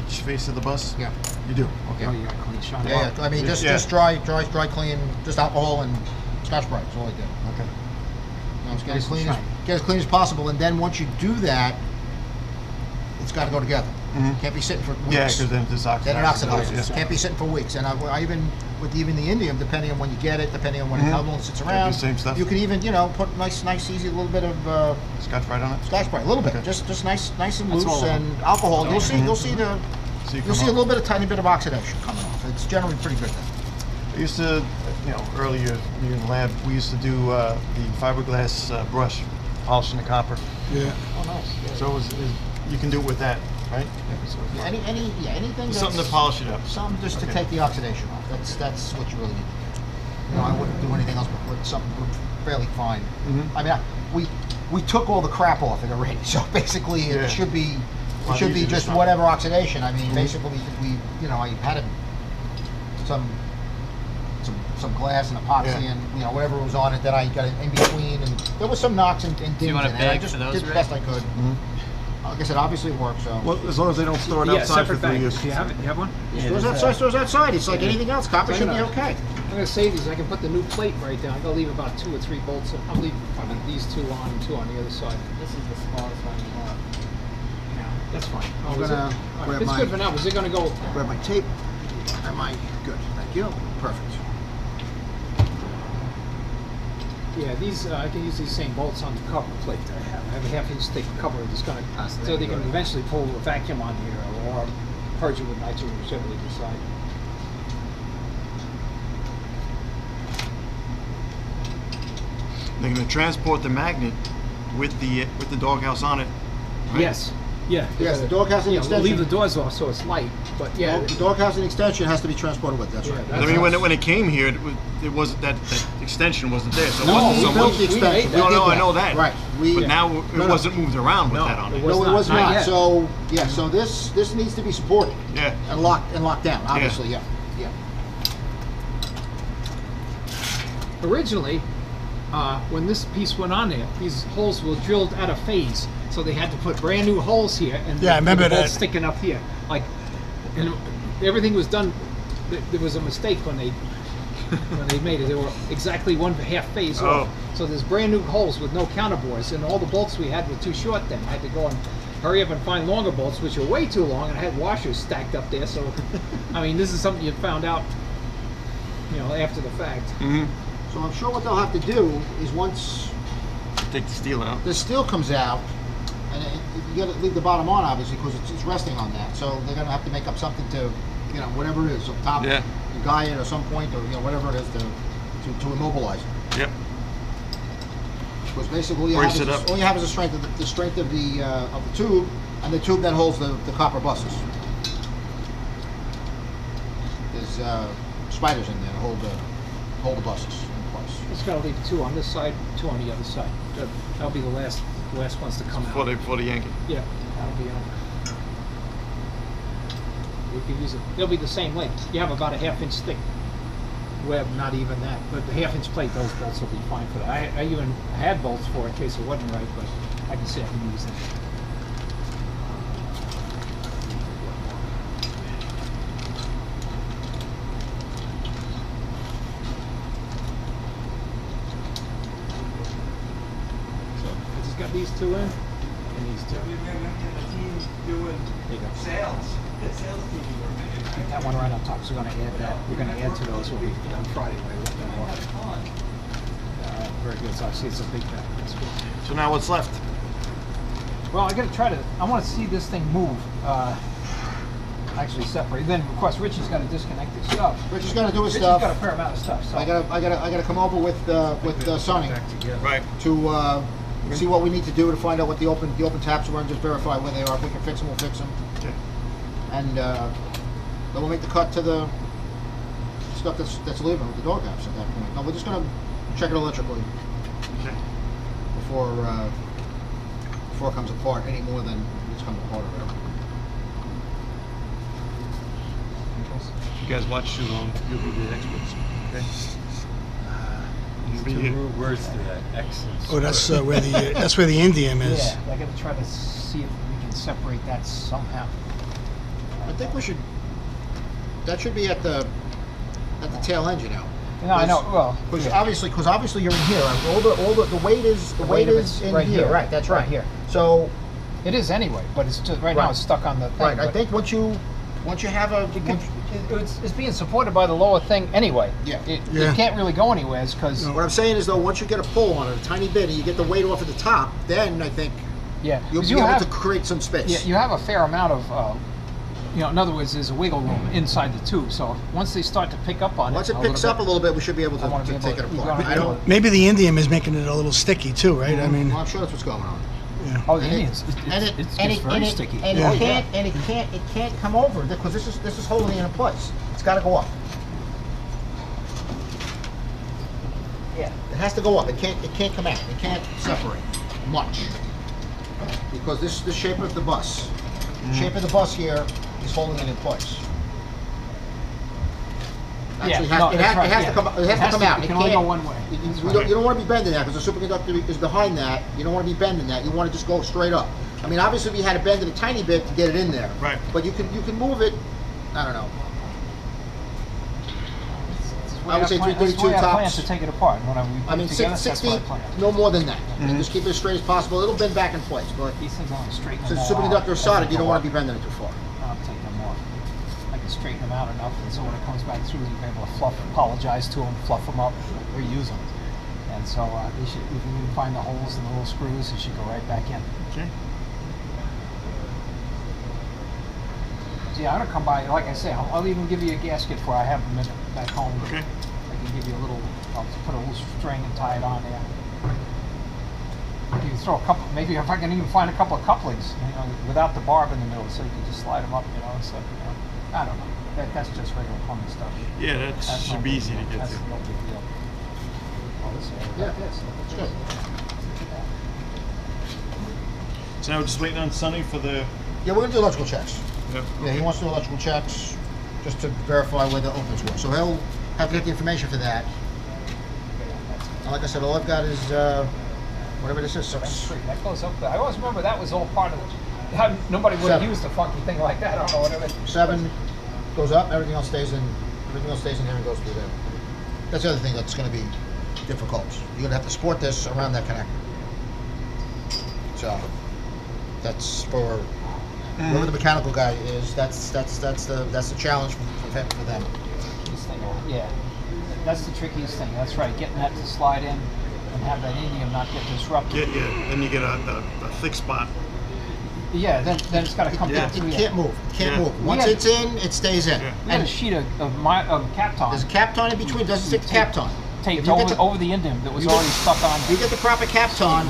each face of the bus? Yeah. You do? Okay. Oh, you got clean shot. Yeah, I mean, just dry clean, just alcohol and Scotch Brite is all I did. Okay. You know, get as clean as possible, and then once you do that, it's got to go together. Can't be sitting for weeks. Yeah, because then it's oxidizes. Then it oxidizes. Yeah. Can't be sitting for weeks. And I even with the indium, depending on when you get it, depending on when it comes and sits around, same stuff. You can even put nice, easy little bit of Scotch Brite on it. Scotch Brite, a little bit, just nice and loose, and alcohol. You'll see a little bit, a tiny bit of oxidation coming off. It's generally pretty good then. I used to, earlier in the lab, we used to do the fiberglass brush, polishing the copper. Yeah. Oh, nice. Yeah. So you can do it with that, right? Yeah, anything. Something to polish it up. Something just to take the oxidation off. That's what you really need. I wouldn't do anything else but with something fairly fine. I mean, we took all the crap off it already, so basically it should be just whatever oxidation. I mean, basically I had some glass and epoxy and whatever was on it that I got in between, and there was some knocks and dings. Do you want a bag for those? Did the best I could. Like I said, obviously it works. So. Well, as long as they don't store it outside for 3 years. Do you have it? You have one? Stores outside. It's like anything else. Copper should be okay. I'm going to save these. I can put the new plate right down. I'm going to leave about 2 or 3 bolts. I'll leave probably these 2 on and 2 on the other side. This is the smallest one you have. Yeah, that's fine. I'm gonna grab it's good for now. Was it going to go? Grab my tape. Good. Thank you. Perfect. Yeah, these I can use these same bolts on the cover plate that I have. I have a half-inch thick cover that's going to, so they can eventually pull a vacuum on here or purge it with nitrogen, whichever they decide. They're going to transport the magnet with the doghouse on it. Right? Yes. Yeah. Yes, the doghouse and extension. We'll leave the doors off so it's light, but yeah. The doghouse and extension has to be transported with. That's right. I mean, when it came here, it wasn't that extension wasn't there. So no, it wasn't we built the extension. No, I know that. Right. But now it wasn't moved around with that on it. No, it was not. So so this needs to be supported. Yeah. And locked down. Obviously, yeah. Originally, when this piece went on there, these holes were drilled out of phase, so they had to put brand new holes here, and I remember the that sticking up here, and everything was done. There was a mistake when they made it. They were exactly 1/2 phase off. So there's brand new holes with no counterbores, and all the bolts we had were too short. Then I had to go and hurry up and find longer bolts, which are way too long, and I had washers stacked up there. So, I mean, this is something you found out, after the fact. So I'm sure what they'll have to do is once take the steel out. The steel comes out, and you got to leave the bottom on, obviously, because it's resting on that. So they're going to have to make up something to, whatever it is, up top, you guy it at some point, or whatever it is to immobilize it. Yep. Because basically, all you have is the strength of the tube, and the tube that holds the copper buses. There's spiders in there to hold the buses. Just gotta leave 2 on this side, 2 on the other side. That'll be the last ones to come out. Before they yank it. Yeah, that'll be on. We can use it. They'll be the same length. You have about a 1/2 inch thick web, not even that. But the 1/2 inch plate, those bolts will be fine for that. I even had bolts for it in case it wasn't right, but I can see I can use them. Got these 2 in, and these 2. There you go. Sales. Get that one right on top. So we're going to add that. We're going to add to those when we on Friday. Very good. So I see it's a big bag. That's good. So now what's left? Well, I got to try to. I want to see this thing move. Actually separate. Then of course Richie's got to disconnect his stuff. Richie's got to do his stuff. Richie's got a fair amount of stuff. So I gotta come over with Sonny to see what we need to do to find out what the open taps were and just verify where they are. If we can fix them, we'll fix them. Okay. And then we'll make the cut to the stuff that's leaving with the doghouse at that point. No, we're just gonna check it electrically. Okay. Before it comes apart any more than it's come apart already. If you guys watch too long, you'll be the experts. Okay. Two words to that. Excellent. Oh, that's where the indium is. yeah, I got to try to see if we can separate that somehow. think we should. That should be at the tail end, you know. No, I know. Well, Because yeah. obviously you're in here. All the weight is weight of is it's in right here. here. Right. That's Right right. here. So It is anyway, but it's just right now Right. it's stuck on the thing. right. I but think once you have a it's being supported by the lower thing anyway. Yeah. Yeah. It can't really go anywhere because what I'm saying is though, once you get a pull on it a tiny bit and you get the weight off at the top, then I think yeah, you'll 'cause be you able have, to create some space. yeah, you have a fair amount of in other words, there's a wiggle room inside the tube. So once they start to pick up on Once it, it picks up a little bit, we should be able I wanna to be able take it to- apart. you I don't. Maybe the indium is making it a little sticky too, right? I mean, Well, I'm sure that's what's going on. yeah. oh, the And it- Indians, and it it's and it very and it, sticky. and Yeah. it can't come over because this is holding it in place. It's got to go up. Yeah. It has to go up. It can't come out. It can't separate much because this is the shape of the bus. The shape of the bus here is holding it in place. Actually, Yeah, no, it that's right, has yeah. to come. It has to come out. It can only can't- go one way. You don't want to be bending that because the superconductor is behind that. You don't want to be bending that. You want to just go straight up. I mean, obviously, we had to bend it a tiny bit to get it in there. Right. But you can move it. I don't know. I would say 332 I plan tops. to take it apart. When we put I mean, it together, 60, that's what I plan. no more than that. I mean, just keep it as straight as possible. It'll bend back in place, but These things I want to straighten since them the all superconductor out. is solid, you don't want to be. be bending it too far. I'll take them off. I can straighten them out enough, and so when it comes back through, you'll be able to apologize to them, fluff them up, or use them. And so they should, if you can find the holes and the little screws, it should go right back in. Okay. So yeah, I'm gonna come by. Like I say, I'll even give you a gasket for I have them back home. Okay. I can give you a little. I'll put a little string and tie it on there. You can throw a couple. Maybe if I can even find a couple of couplings, without the barb in the middle, so you can just slide them up. So I don't know. That's just regular plumbing stuff. Yeah, that That's should no be big easy to deal. get That's to. no big deal. Oh, this area Yeah. like this. That's good. So now we're just waiting on Sonny for the. Yeah, we're gonna do electrical checks. Yep. Yeah, he wants to do electrical checks just to verify where the opens were. So he'll have to get the information for that. And like I said, all I've got is whatever this is. That's Six. true. That goes up there. I always remember that was all part of it. How nobody would have Seven. used a funky thing like that. I don't know whatever. 7 goes up. Everything else stays in. Everything else stays in here and goes through there. That's the other thing that's going to be difficult. You're going to have to support this around that connector. So that's for whoever the mechanical guy is. That's the challenge for them. This thing, yeah. That's the trickiest thing. That's right. Getting that to slide in and have that indium not get disrupted. Yeah, then you get a thick spot. Yeah, then it's got to come Yeah. down It through. can't move. It can't Yeah. move. Once Yeah. it's in, it stays in. Yeah. We had a And sheet of Kapton there's a Kapton in between. It doesn't stick to Kapton. taped If you get over the indium that was you get- already stuck on. You get the proper Kapton,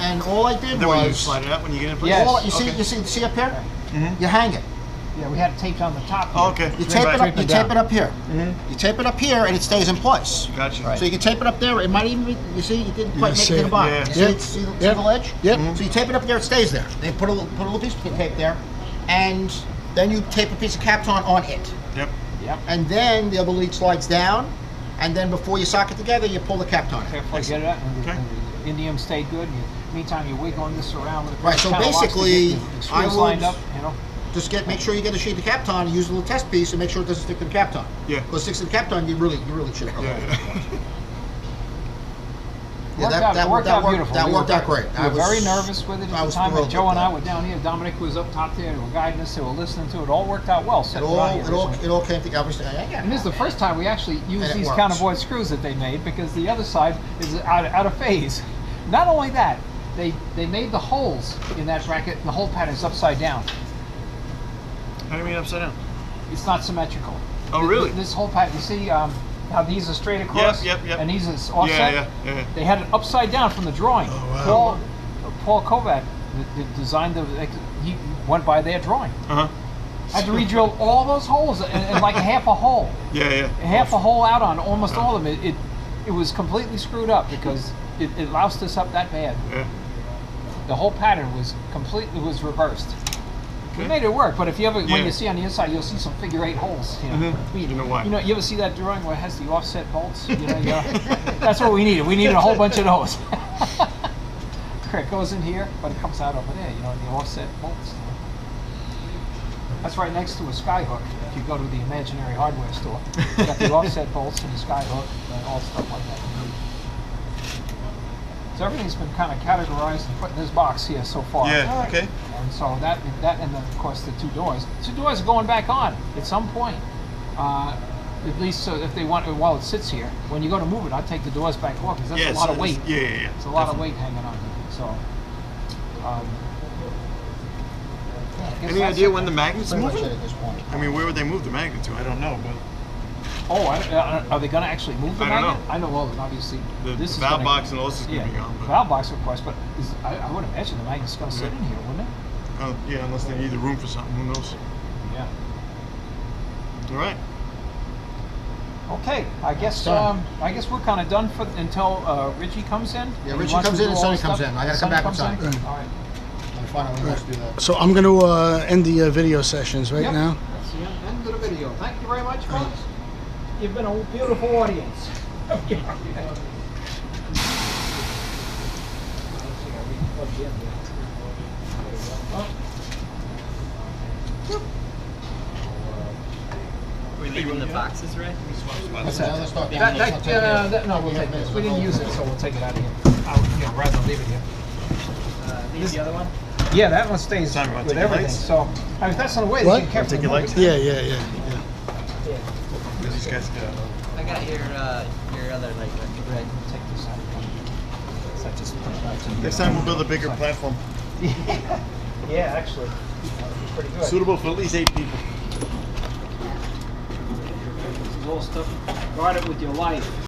and all I did Then when you was slide it out when you get in place. Yes. all, you see Okay. see up here. Mhm. You hang it. Yeah, we had it taped on the top. Oh, here. okay. You tape Right. it up. You it tape down. it up here. Mhm. You tape it up here, and it stays in place. Gotcha. Right. So you can tape it up there. It might even be, you see, you didn't quite make see it to the it. bottom. Yeah. You see, Yep. it, see, the- Yep. see the ledge? Yep. So you tape it up there, it stays there. Then put a little piece of tape there, and then you tape a piece of Kapton on it. Yep. Yep. And then the other lead slides down, and then before you sock it together, you pull the Kapton in. Carefully get it out. And Okay. the indium stayed good. Meantime, you're wiggling this around with the Right, so channel locks to basically, get the I screws lined would- up. Just make sure you get a sheet of Kapton, use a little test piece, and make sure it doesn't stick to the Kapton. Yeah. Because it sticks to the Kapton, you really should have. Yeah. Yeah, It worked out beautiful. That We worked were out great. We were very nervous with it at I the was time. thrilled And Joe with and I that. were down here. Dominic was up top there. They were guiding us. They were listening to it. All worked out well. It Sitting around here listening. all came together. Obviously, And this is the first time we actually used And it these works. counterboard screws that they made because the other side is out of phase. Not only that, they made the holes in that bracket. The hole pattern is upside down. How do you mean upside down? It's not symmetrical. Oh, really? This whole pattern. You see how these are straight across? Yep. And these are offset? Yeah. They had it upside down from the drawing. Oh, wow. Paul Kovac designed he went by their drawing. Uh huh. I had to re-drill all those holes and like half a hole. Yeah. Half a hole out on almost all of them. It was completely screwed up because it loused us up that bad. Yeah. The whole pattern was reversed. We made it work, but if you ever, Yeah. when you see on the inside, you'll see some figure 8 holes. Mhm. You know why? You ever see that drawing where it has the offset bolts? That's what we needed. We needed a whole bunch of those. It goes in here, but it comes out over there. The offset bolts. That's right next to a skyhook. If you go to the imaginary hardware store, you got the offset bolts and the skyhook and all stuff like that. So everything's been kind of categorized and put in this box here so far. Yeah, okay. And so that and then of course the two doors. Two doors are going back on at some point. At least so if they want, while it sits here. When you go to move it, I'd take the doors back off because that's a lot of weight. Yeah. It's a lot of weight hanging on here. So. Any idea when the magnets Pretty move? much it at this point. I mean, where would they move the magnet to? I don't know, but Oh, are they going to actually move the I don't magnet? know. I know, well, obviously, the this is valve gonna, box and all this is going yeah, to be on. But, valve box, of course, but I would imagine the magnet's going to sit in here, wouldn't it? yeah, unless they need the room for something. Who knows? Yeah. All right. Okay, I guess we're kind of done for until Richie comes in. Yeah, He Richie wants comes to in do and all Sonny the comes stuff. in. I gotta come Sonny back with comes in? Sonny. All right. And finally, let's do that. So I'm going to end the video sessions right Yep. now. That's the end of the video. Thank you very much, folks. You've been a beautiful audience. We're leaving the boxes, right? What's Now that? let's start That, down. no, we'll take this. We didn't use it, so we'll take it out of here. Rather than leave it here. Leave the other one? Yeah, that one stays Simon, wanna with take your everything. lights? So, I mean, if that's on the way, What? they can carefully Take your move lights? it. Yeah. These guys got. I got your other light. Right, take this out. So I just put it back to Next time we'll build a bigger platform, Yeah, actually, that'd be pretty good. suitable for at least 8 people. This is all stuff. Guard it with your life.